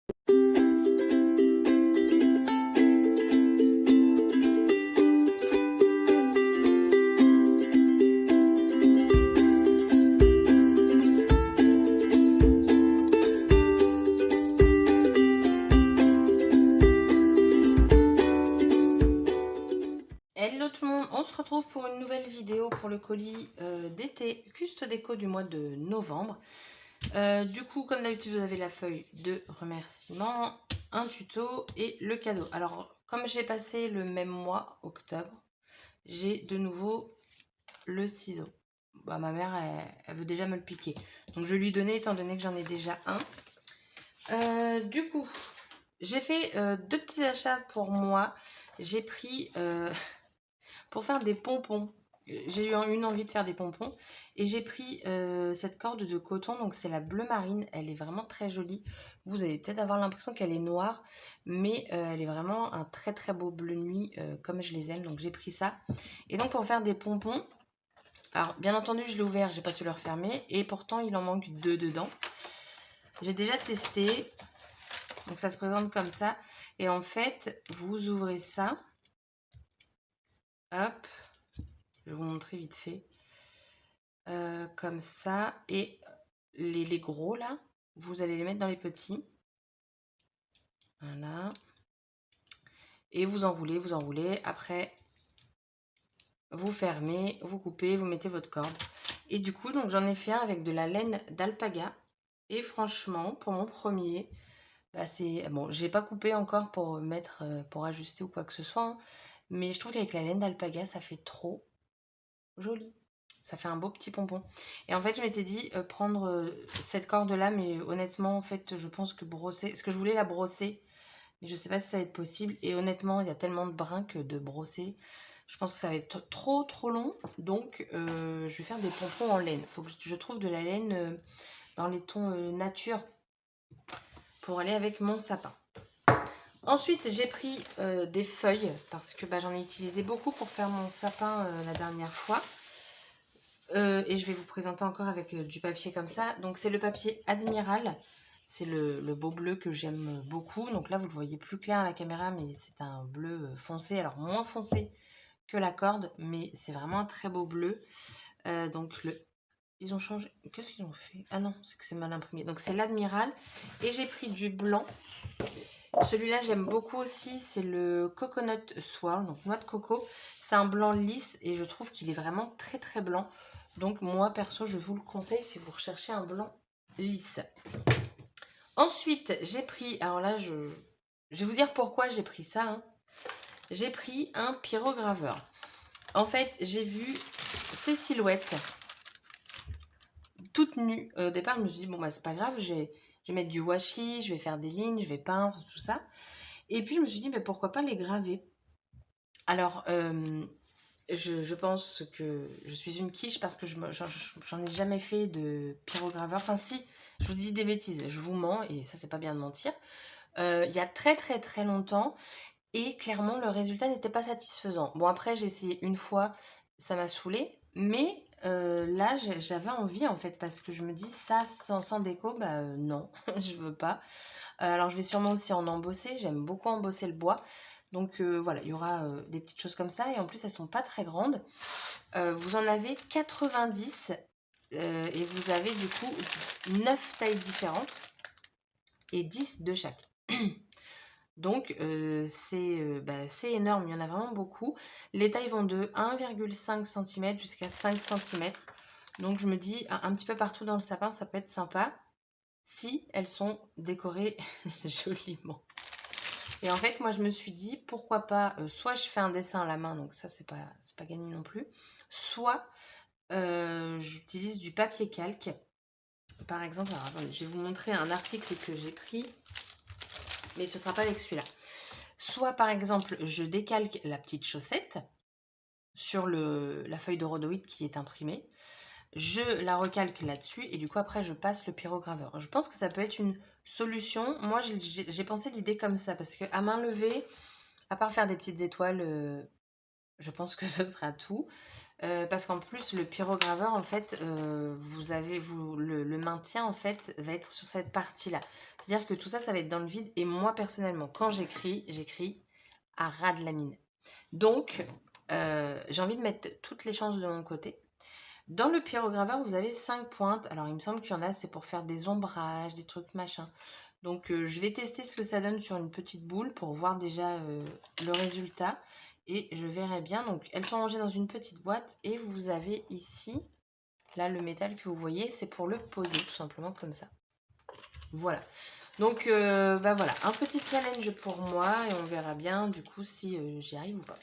Hello tout le monde, on se retrouve pour une nouvelle vidéo pour le colis d'été Custe Déco du mois de novembre. Du coup, comme d'habitude, vous avez la feuille de remerciement, un tuto et le cadeau. Alors, comme j'ai passé le même mois, octobre, j'ai de nouveau le ciseau. Bah, ma mère, elle veut déjà me le piquer. Donc, je vais lui donner étant donné que j'en ai déjà un. Du coup, j'ai fait deux petits achats pour moi. J'ai pris... pour faire des pompons. J'ai eu une envie de faire des pompons et j'ai pris cette corde de coton, donc c'est la bleu marine, elle est vraiment très jolie. Vous allez peut-être avoir l'impression qu'elle est noire, mais elle est vraiment un très très beau bleu nuit comme je les aime, donc j'ai pris ça. Et donc pour faire des pompons, alors bien entendu je l'ai ouvert, j'ai pas su le refermer et pourtant il en manque deux dedans. J'ai déjà testé, donc ça se présente comme ça et en fait vous ouvrez ça, hop. Je vais vous montrer vite fait. Comme ça. Et les gros, là, vous allez les mettre dans les petits. Voilà. Et vous enroulez, vous enroulez. Après, vous fermez, vous coupez, vous mettez votre corde. Et du coup, donc j'en ai fait un avec de la laine d'alpaga. Et franchement, pour mon premier, bah c'est... Bon, j'ai pas coupé encore pour mettre, pour ajuster ou quoi que ce soit. Hein, mais je trouve qu'avec la laine d'alpaga, ça fait trop joli. Ça fait un beau petit pompon. Et en fait, je m'étais dit prendre cette corde-là, mais honnêtement, en fait, je pense que brosser... Parce que je voulais la brosser, mais je sais pas si ça va être possible. Et honnêtement, il y a tellement de brins que de brosser, je pense que ça va être trop, trop long. Donc, je vais faire des pompons en laine. Il faut que je trouve de la laine dans les tons nature pour aller avec mon sapin. Ensuite, j'ai pris des feuilles parce que bah, j'en ai utilisé beaucoup pour faire mon sapin la dernière fois. Et je vais vous présenter encore avec du papier comme ça. Donc c'est le papier Admiral. C'est le beau bleu que j'aime beaucoup. Donc là, vous le voyez plus clair à la caméra, mais c'est un bleu foncé. Alors moins foncé que la corde, mais c'est vraiment un très beau bleu. Donc ils ont changé. Qu'est-ce qu'ils ont fait? Ah non, c'est que c'est mal imprimé. Donc c'est l'Admiral. Et j'ai pris du blanc. Celui-là, j'aime beaucoup aussi. C'est le Coconut Swirl, donc noix de coco. C'est un blanc lisse et je trouve qu'il est vraiment très très blanc. Donc moi perso je vous le conseille si vous recherchez un blanc lisse. Ensuite j'ai pris, alors là je vais vous dire pourquoi j'ai pris ça. Hein. J'ai pris un pyrograveur. En fait j'ai vu ces silhouettes toutes nues. Au départ je me suis dit bon bah c'est pas grave, je vais mettre du washi, je vais faire des lignes, je vais peindre, tout ça. Et puis je me suis dit mais pourquoi pas les graver. Alors je pense que je suis une quiche parce que j'en ai jamais fait de pyrograveur. Enfin si, je vous dis des bêtises, je vous mens et ça c'est pas bien de mentir. Il y a très très très longtemps et clairement le résultat n'était pas satisfaisant. Bon après j'ai essayé une fois, ça m'a saoulée, mais là j'avais envie en fait parce que je me dis ça sans déco, bah non, je veux pas. Alors je vais sûrement aussi en embosser, j'aime beaucoup embosser le bois. Donc voilà, il y aura des petites choses comme ça. Et en plus, elles sont pas très grandes. Vous en avez 90 et vous avez du coup 9 tailles différentes et 10 de chaque. Donc c'est énorme, il y en a vraiment beaucoup. Les tailles vont de 1,5 cm jusqu'à 5 cm. Donc je me dis un petit peu partout dans le sapin, ça peut être sympa si elles sont décorées joliment. Et en fait, moi, je me suis dit, pourquoi pas, soit je fais un dessin à la main, donc ça, c'est pas gagné non plus, soit j'utilise du papier calque. Par exemple, alors, attendez, je vais vous montrer un article que j'ai pris, mais ce ne sera pas avec celui-là. Soit, par exemple, je décalque la petite chaussette sur la feuille de rhodoïde qui est imprimée. Je la recalque là-dessus et du coup, après, je passe le pyrograveur. Je pense que ça peut être une solution. Moi, j'ai pensé l'idée comme ça parce qu'à main levée, à part faire des petites étoiles, je pense que ce sera tout. Parce qu'en plus, le pyrograveur, en fait, le maintien, en fait, va être sur cette partie-là. C'est-à-dire que tout ça, ça va être dans le vide. Et moi, personnellement, quand j'écris à ras de la mine. Donc, j'ai envie de mettre toutes les chances de mon côté. Dans le pyrograveur, vous avez 5 pointes. Alors, il me semble qu'il y en a, c'est pour faire des ombrages, des trucs machin. Donc, je vais tester ce que ça donne sur une petite boule pour voir déjà le résultat. Et je verrai bien. Donc, elles sont rangées dans une petite boîte. Et vous avez ici, là, le métal que vous voyez, c'est pour le poser, tout simplement comme ça. Voilà. Donc, bah voilà, un petit challenge pour moi. Et on verra bien, du coup, si j'y arrive ou pas.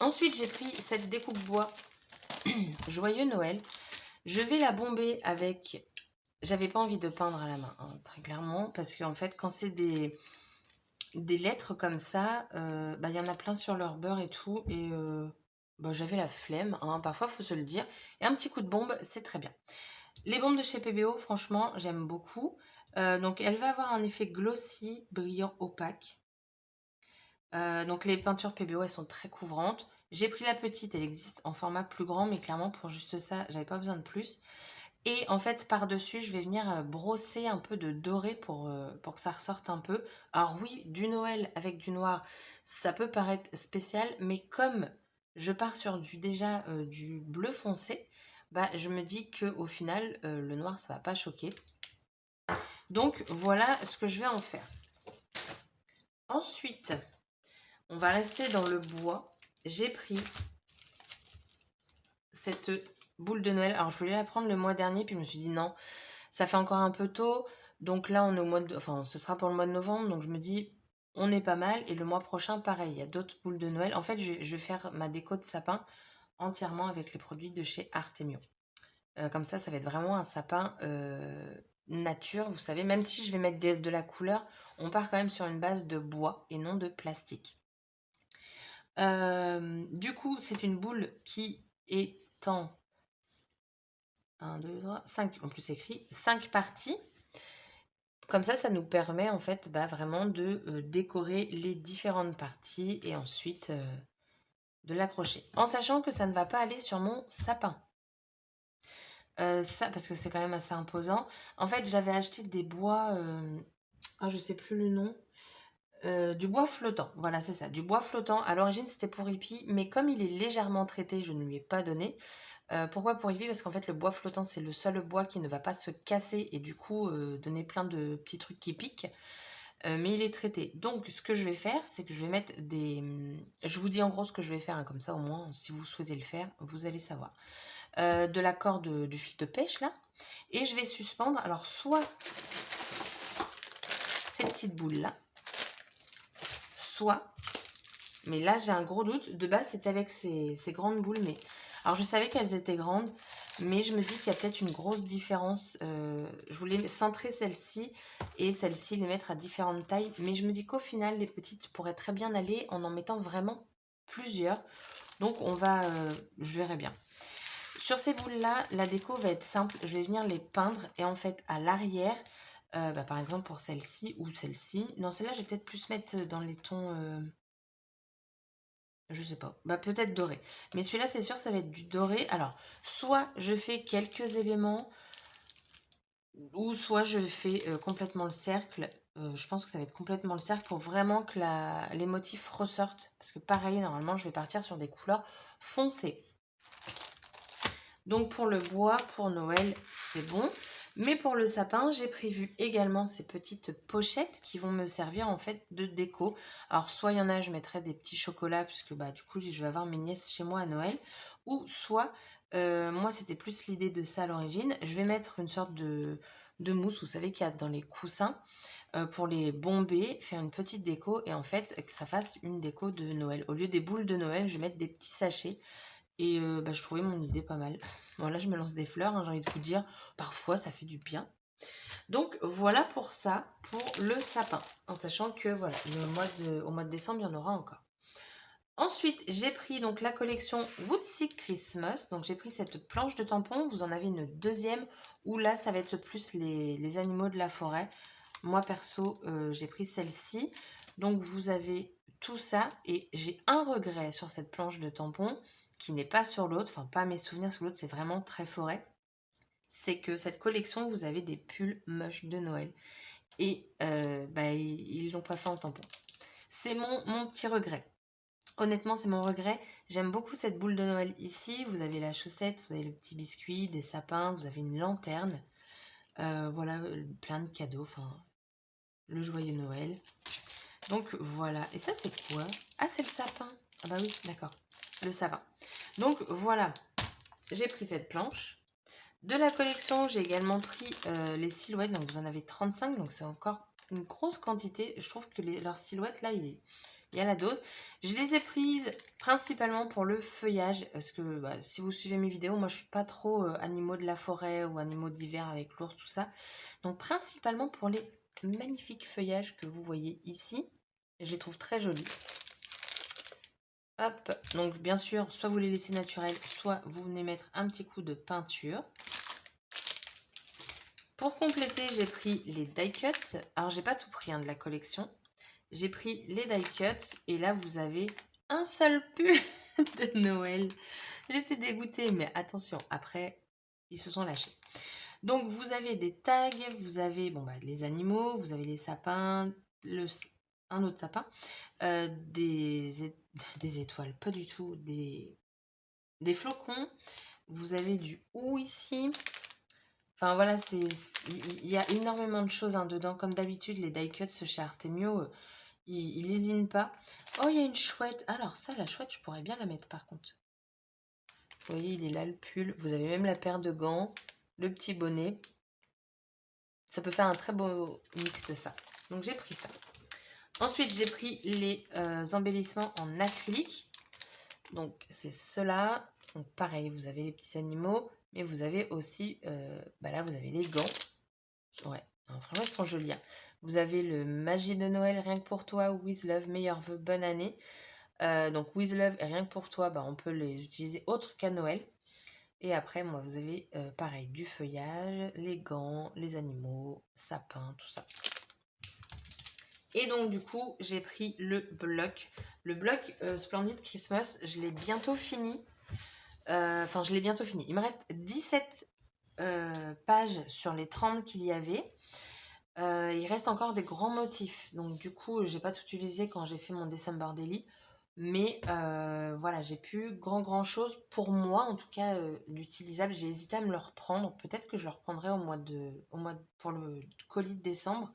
Ensuite, j'ai pris cette découpe bois Joyeux Noël. Je vais la bomber avec... J'avais pas envie de peindre à la main, hein, très clairement, parce qu'en fait, quand c'est des lettres comme ça, bah, y en a plein sur leur beurre et tout, et bah, j'avais la flemme, hein, parfois, faut se le dire. Et un petit coup de bombe, c'est très bien. Les bombes de chez PBO, franchement, j'aime beaucoup. Donc, elle va avoir un effet glossy, brillant, opaque. Donc, les peintures PBO, elles sont très couvrantes. J'ai pris la petite, elle existe en format plus grand, mais clairement, pour juste ça, j'avais pas besoin de plus. Et en fait, par-dessus, je vais venir brosser un peu de doré pour que ça ressorte un peu. Alors oui, du Noël avec du noir, ça peut paraître spécial, mais comme je pars sur du bleu foncé, bah, je me dis qu'au final, le noir, ça va pas choquer. Donc voilà ce que je vais en faire. Ensuite, on va rester dans le bois. J'ai pris cette boule de Noël. Alors je voulais la prendre le mois dernier, puis je me suis dit non, ça fait encore un peu tôt. Donc là, on est au mois de... Enfin, ce sera pour le mois de novembre. Donc je me dis, on est pas mal. Et le mois prochain, pareil, il y a d'autres boules de Noël. En fait, je vais faire ma déco de sapin entièrement avec les produits de chez Artemio. Comme ça va être vraiment un sapin nature, vous savez. Même si je vais mettre de la couleur, on part quand même sur une base de bois et non de plastique. Du coup, c'est une boule qui est en 1, 2, 3, 5, en plus écrit 5 parties. Comme ça nous permet en fait bah, vraiment de décorer les différentes parties et ensuite de l'accrocher. En sachant que ça ne va pas aller sur mon sapin. Ça, parce que c'est quand même assez imposant. En fait, j'avais acheté des bois, je sais plus le nom, du bois flottant. Voilà, c'est ça, du bois flottant. À l'origine, c'était pour Hippie, mais comme il est légèrement traité, je ne lui ai pas donné. Pourquoi pour Hippie? Parce qu'en fait, le bois flottant, c'est le seul bois qui ne va pas se casser et du coup donner plein de petits trucs qui piquent. Mais il est traité. Donc, ce que je vais faire, c'est que je vais mettre des... Je vous dis en gros ce que je vais faire, hein, comme ça au moins, si vous souhaitez le faire, vous allez savoir. De la corde du fil de pêche, là. Et je vais suspendre, alors, soit ces petites boules-là, soit... Mais là, j'ai un gros doute. De base, c'était avec ces grandes boules, mais... Alors, je savais qu'elles étaient grandes, mais je me dis qu'il y a peut-être une grosse différence. Je voulais centrer celle-ci et celle-ci, les mettre à différentes tailles. Mais je me dis qu'au final, les petites pourraient très bien aller en mettant vraiment plusieurs. Donc, je verrai bien. Sur ces boules-là, la déco va être simple. Je vais venir les peindre et en fait, à l'arrière, bah, par exemple pour celle-ci ou celle-ci. Non, celle-là, je vais peut-être plus mettre dans les tons... Je sais pas. Bah, peut-être doré. Mais celui-là, c'est sûr, ça va être du doré. Alors, soit je fais quelques éléments, ou soit je fais complètement le cercle. Je pense que ça va être complètement le cercle pour vraiment que les motifs ressortent. Parce que pareil, normalement, je vais partir sur des couleurs foncées. Donc, pour le bois, pour Noël, c'est bon. Mais pour le sapin, j'ai prévu également ces petites pochettes qui vont me servir en fait de déco. Alors soit il y en a, je mettrai des petits chocolats puisque bah du coup je vais avoir mes nièces chez moi à Noël. Ou soit, moi c'était plus l'idée de ça à l'origine, je vais mettre une sorte de mousse, vous savez qu'il y a dans les coussins, pour les bomber, faire une petite déco et en fait que ça fasse une déco de Noël. Au lieu des boules de Noël, je vais mettre des petits sachets. Et bah, je trouvais mon idée pas mal. Voilà, je me lance des fleurs, hein, j'ai envie de vous dire. Parfois, ça fait du bien. Donc, voilà pour ça, pour le sapin. En sachant que, voilà, au mois de décembre, il y en aura encore. Ensuite, j'ai pris donc la collection Woodseek Christmas. Donc, j'ai pris cette planche de tampons. Vous en avez une deuxième où là, ça va être plus les animaux de la forêt. Moi, perso, j'ai pris celle-ci. Donc, vous avez tout ça. Et j'ai un regret sur cette planche de tampons. qui n'est pas sur l'autre, enfin pas mes souvenirs sur l'autre, c'est vraiment très forêt, c'est que cette collection, vous avez des pulls moches de Noël. Et ils l'ont pas fait en tampon. C'est mon petit regret. Honnêtement, c'est mon regret. J'aime beaucoup cette boule de Noël ici. Vous avez la chaussette, vous avez le petit biscuit, des sapins, vous avez une lanterne. Voilà, plein de cadeaux. Enfin, le joyeux Noël. Donc voilà. Et ça, c'est quoi? Ah, c'est le sapin. Ah bah oui, d'accord. Le sapin. Donc voilà. J'ai pris cette planche. De la collection, j'ai également pris les silhouettes. Donc vous en avez 35. Donc c'est encore une grosse quantité. Je trouve que leurs silhouettes, là, il y a la dose. Je les ai prises principalement pour le feuillage. Parce que si vous suivez mes vidéos, moi, je suis pas trop animaux de la forêt ou animaux d'hiver avec l'ours, tout ça. Donc principalement pour les magnifiques feuillages que vous voyez ici. Je les trouve très jolis. Hop, donc bien sûr, soit vous les laissez naturels, soit vous venez mettre un petit coup de peinture. Pour compléter, j'ai pris les die cuts. Alors, j'ai pas tout pris de la collection. J'ai pris les die cuts et là, vous avez un seul pull de Noël. J'étais dégoûtée, mais attention, après, ils se sont lâchés. Donc, vous avez des tags, vous avez les animaux, vous avez les sapins, un autre sapin, des étoiles, pas du tout, des flocons. Vous avez du ou ici. Enfin voilà, il y a énormément de choses dedans. Comme d'habitude, les die cuts chez Artemio, ils lésinent pas. Oh, il y a une chouette. Alors ça, la chouette, je pourrais bien la mettre par contre. Vous voyez, il est là le pull. Vous avez même la paire de gants, le petit bonnet. Ça peut faire un très beau mix de ça. Donc j'ai pris ça. Ensuite, j'ai pris les embellissements en acrylique. Donc c'est cela. Donc pareil, vous avez les petits animaux, mais vous avez aussi, là vous avez les gants. Ouais, non, franchement, ils sont jolis. Vous avez le Magie de Noël, rien que pour toi, With Love, meilleurs vœux, bonne année. Donc, With Love et rien que pour toi, on peut les utiliser autre qu'à Noël. Et après, moi, vous avez pareil, du feuillage, les gants, les animaux, sapins, tout ça. Et donc, du coup, j'ai pris le bloc. Le bloc Splendid Christmas, je l'ai bientôt fini. Enfin, je l'ai bientôt fini. Il me reste 17 pages sur les 30 qu'il y avait. Il reste encore des grands motifs. Donc, du coup, j'ai pas tout utilisé quand j'ai fait mon December Daily. Mais voilà, j'ai plus grand chose pour moi, en tout cas, d'utilisable. J'ai hésité à me le reprendre. Peut-être que je le reprendrai pour le colis de décembre.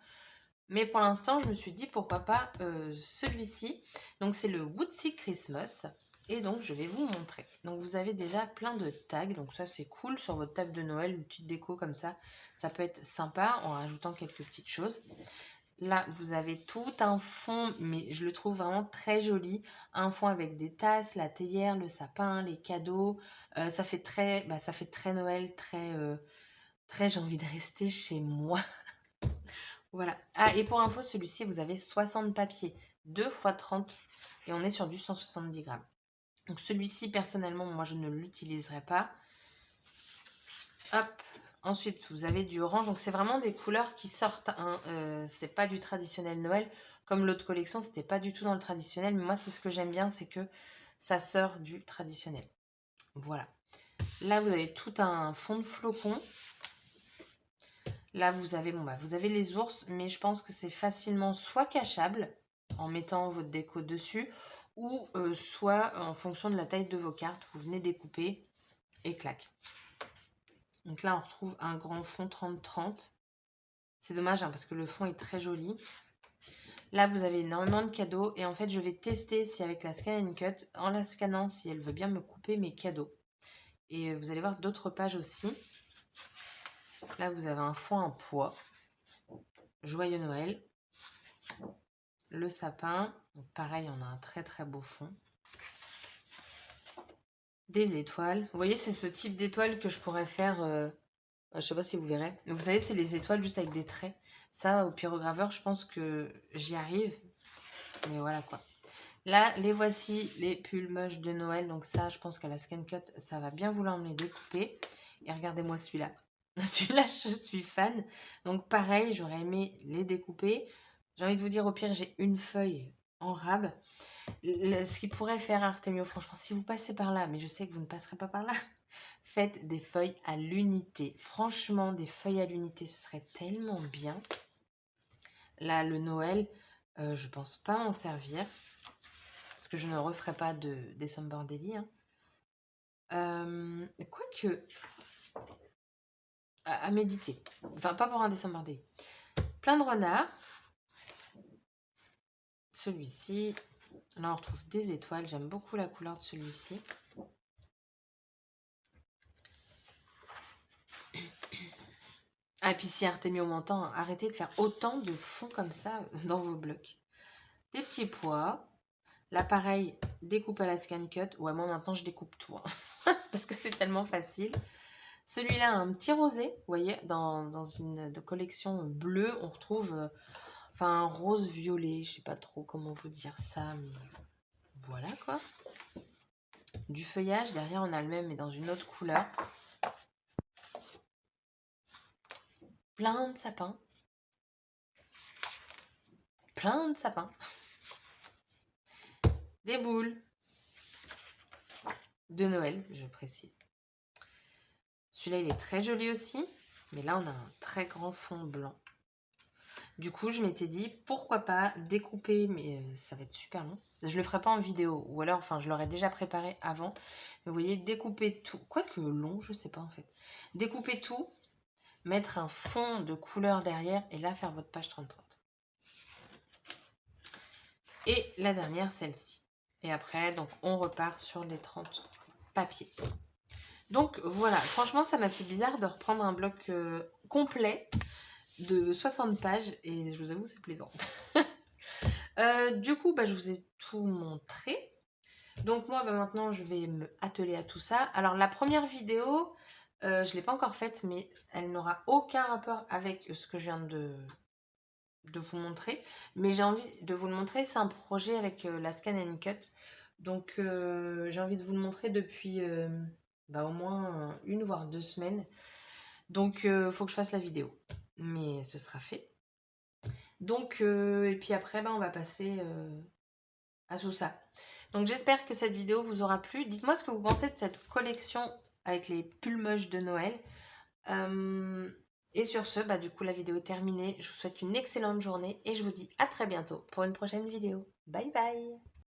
Mais pour l'instant, je me suis dit pourquoi pas celui-ci. Donc, c'est le Woodsy Christmas. Et donc, je vais vous montrer. Donc, vous avez déjà plein de tags. Donc, ça, c'est cool sur votre table de Noël. Une petite déco comme ça. Ça peut être sympa en rajoutant quelques petites choses. Là, vous avez tout un fond, mais je le trouve vraiment très joli. Un fond avec des tasses, la théière, le sapin, les cadeaux. Ça fait très Noël, très j'ai envie de rester chez moi. Voilà. Ah, et pour info, celui-ci, vous avez 60 papiers, 2 x 30, et on est sur du 170 grammes. Donc celui-ci, personnellement, moi, je ne l'utiliserai pas. Hop. Ensuite, vous avez du orange. Donc, c'est vraiment des couleurs qui sortent. C'est pas du traditionnel Noël. Comme l'autre collection, c'était pas du tout dans le traditionnel. Mais moi, c'est ce que j'aime bien, c'est que ça sort du traditionnel. Voilà. Là, vous avez tout un fond de flocons. Là, vous avez, vous avez les ours, mais je pense que c'est facilement soit cachable en mettant votre déco dessus, ou soit en fonction de la taille de vos cartes, vous venez découper et clac. Donc là, on retrouve un grand fond 30-30. C'est dommage parce que le fond est très joli. Là, vous avez énormément de cadeaux et en fait, je vais tester si avec la Scan and Cut, en la scannant, si elle veut bien me couper mes cadeaux. Et vous allez voir d'autres pages aussi. Là, vous avez un fond en poids. Joyeux Noël. Le sapin. Donc, pareil, on a un très beau fond. Des étoiles. Vous voyez, c'est ce type d'étoiles que je pourrais faire. Je sais pas si vous verrez. Mais vous savez, c'est les étoiles juste avec des traits. Ça, au pyrograveur, je pense que j'y arrive. Mais voilà quoi. Là, les voici, les pulls moches de Noël. Donc ça, je pense qu'à la Scan Cut, ça va bien vouloir me les découper. Et regardez-moi celui-là. Celui-là, je suis fan. Donc pareil, j'aurais aimé les découper. J'ai envie de vous dire, au pire, j'ai une feuille. en rab. Ce qui pourrait faire Artemio, franchement, si vous passez par là, mais je sais que vous ne passerez pas par là, faites des feuilles à l'unité. Franchement, des feuilles à l'unité, ce serait tellement bien. Là, le Noël, je pense pas m'en servir. Parce que je ne referai pas de December Daily. Quoique, à méditer. Enfin, pas pour un December Daily. Plein de renards. Celui-ci. Là, on retrouve des étoiles. J'aime beaucoup la couleur de celui-ci. Ah, et puis si Artemio m'entend, arrêtez de faire autant de fonds comme ça dans vos blocs. Des petits pois. L'appareil découpe à la scan cut. Ouais, moi maintenant je découpe tout. Parce que c'est tellement facile. Celui-là, un petit rosé. Vous voyez, dans une collection bleue, on retrouve enfin un rose violet. Je sais pas trop comment vous dire ça, mais voilà quoi. Du feuillage. Derrière, on a le même, mais dans une autre couleur. Plein de sapins. Plein de sapins. Des boules. De Noël, je précise. Celui-là, il est très joli aussi. Mais là, on a un très grand fond blanc. Du coup, je m'étais dit, pourquoi pas découper, mais ça va être super long. Je le ferai pas en vidéo, ou alors, enfin, je l'aurais déjà préparé avant. Mais vous voyez, découper tout, quoique long, je sais pas en fait. Découper tout, mettre un fond de couleur derrière, et là, faire votre page 30-30. Et la dernière, celle-ci. Et après, donc, on repart sur les 30 papiers. Donc, voilà, franchement, ça m'a fait bizarre de reprendre un bloc complet de 60 pages, et je vous avoue, c'est plaisant. Du coup, je vous ai tout montré. Donc moi, maintenant, je vais me atteler à tout ça. Alors, la première vidéo, je ne l'ai pas encore faite, mais elle n'aura aucun rapport avec ce que je viens de vous montrer. Mais j'ai envie de vous le montrer. C'est un projet avec la Scan and Cut. Donc, j'ai envie de vous le montrer depuis au moins 1 voire 2 semaines. Donc, il faut que je fasse la vidéo. Mais ce sera fait. Donc, et puis après, on va passer à tout ça. Donc j'espère que cette vidéo vous aura plu. Dites-moi ce que vous pensez de cette collection avec les pulls moches de Noël. Et sur ce, du coup la vidéo est terminée. Je vous souhaite une excellente journée et je vous dis à très bientôt pour une prochaine vidéo. Bye bye!